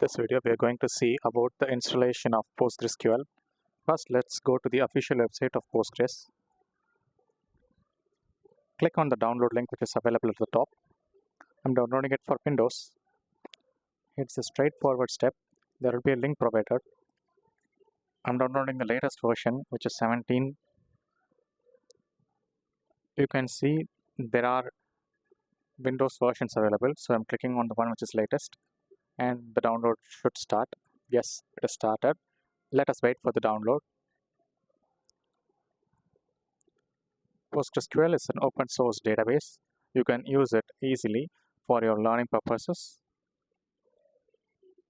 This video we are going to see about the installation of PostgreSQL. First, let's go to the official website of Postgres. Click on the download link which is available at the top. I'm downloading it for Windows. It's a straightforward step. There will be a link provided. I'm downloading the latest version, which is 17. You can see there are Windows versions available, so I'm clicking on the one which is latest and the download should start. Yes, it has started. Let us wait for the download. PostgreSQL is an open source database. You can use it easily for your learning purposes.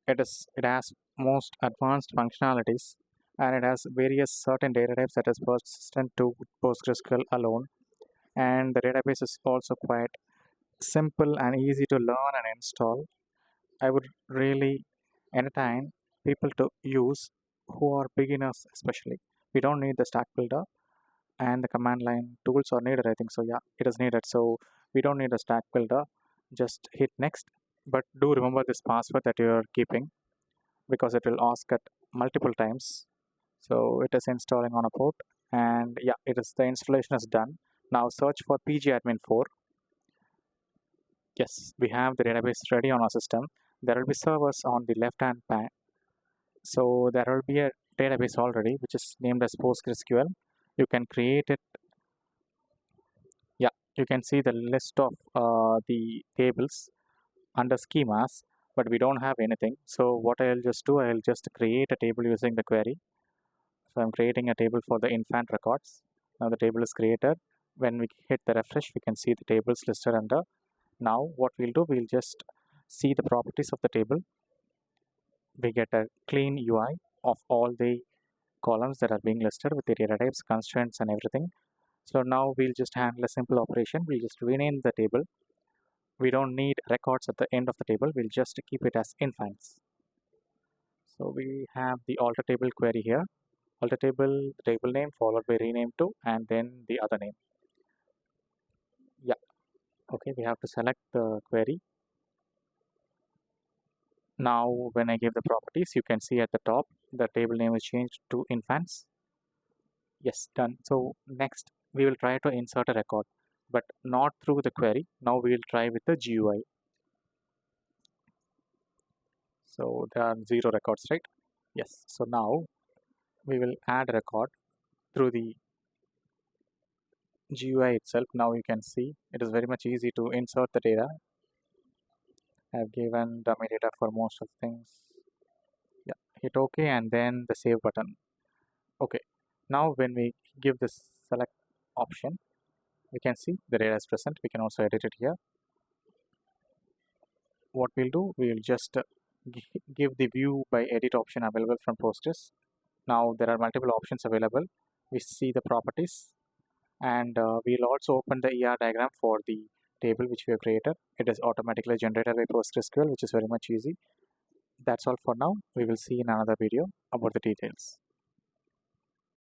It has most advanced functionalities and it has various certain data types that is persistent to PostgreSQL alone. And the database is also quite simple and easy to learn and install. I would really entertain people to use who are beginners especially. We don't need the stack builder and the command line tools are needed, I think so. Yeah, it is needed. So we don't need a stack builder. Just hit next. But do remember this password that you are keeping because it will ask it multiple times. So it is installing on a port and yeah, the installation is done. Now search for pgadmin4. Yes, we have the database ready on our system. There will be servers on the left hand panel. So there will be a database already which is named as PostgreSQL. You can create it. Yeah, you can see the list of the tables under schemas, but we don't have anything. So what I'll just do, I'll just create a table using the query. So I'm creating a table for the infant records. Now the table is created. When we hit the refresh, we can see the tables listed under. Now what we'll do, we'll just see the properties of the table. We get a clean UI of all the columns that are being listed with the data types, constraints and everything. So now we'll just handle a simple operation. We'll just rename the table. We don't need records at the end of the table. We'll just keep it as infants. So we have the alter table query here. Alter table, table name followed by rename to and then the other name. Yeah. Okay, we have to select the query. Now when I give the properties, you can see at the top the table name is changed to infants. Yes, done. So next we will try to insert a record, but not through the query. Now we will try with the GUI. So there are 0 records, right? Yes. So now we will add a record through the GUI itself. Now you can see it is very much easy to insert the data. I have given dummy data for most of the things. Yeah, hit OK and then the save button. Okay, now when we give this select option, we can see the data is present. We can also edit it here. What we'll do, we'll just give the view by edit option available from Postgres. Now there are multiple options available. We see the properties and we'll also open the ER diagram for the table which we have created. It is automatically generated by PostgreSQL, which is very much easy. That's all for now. We will see in another video about the details.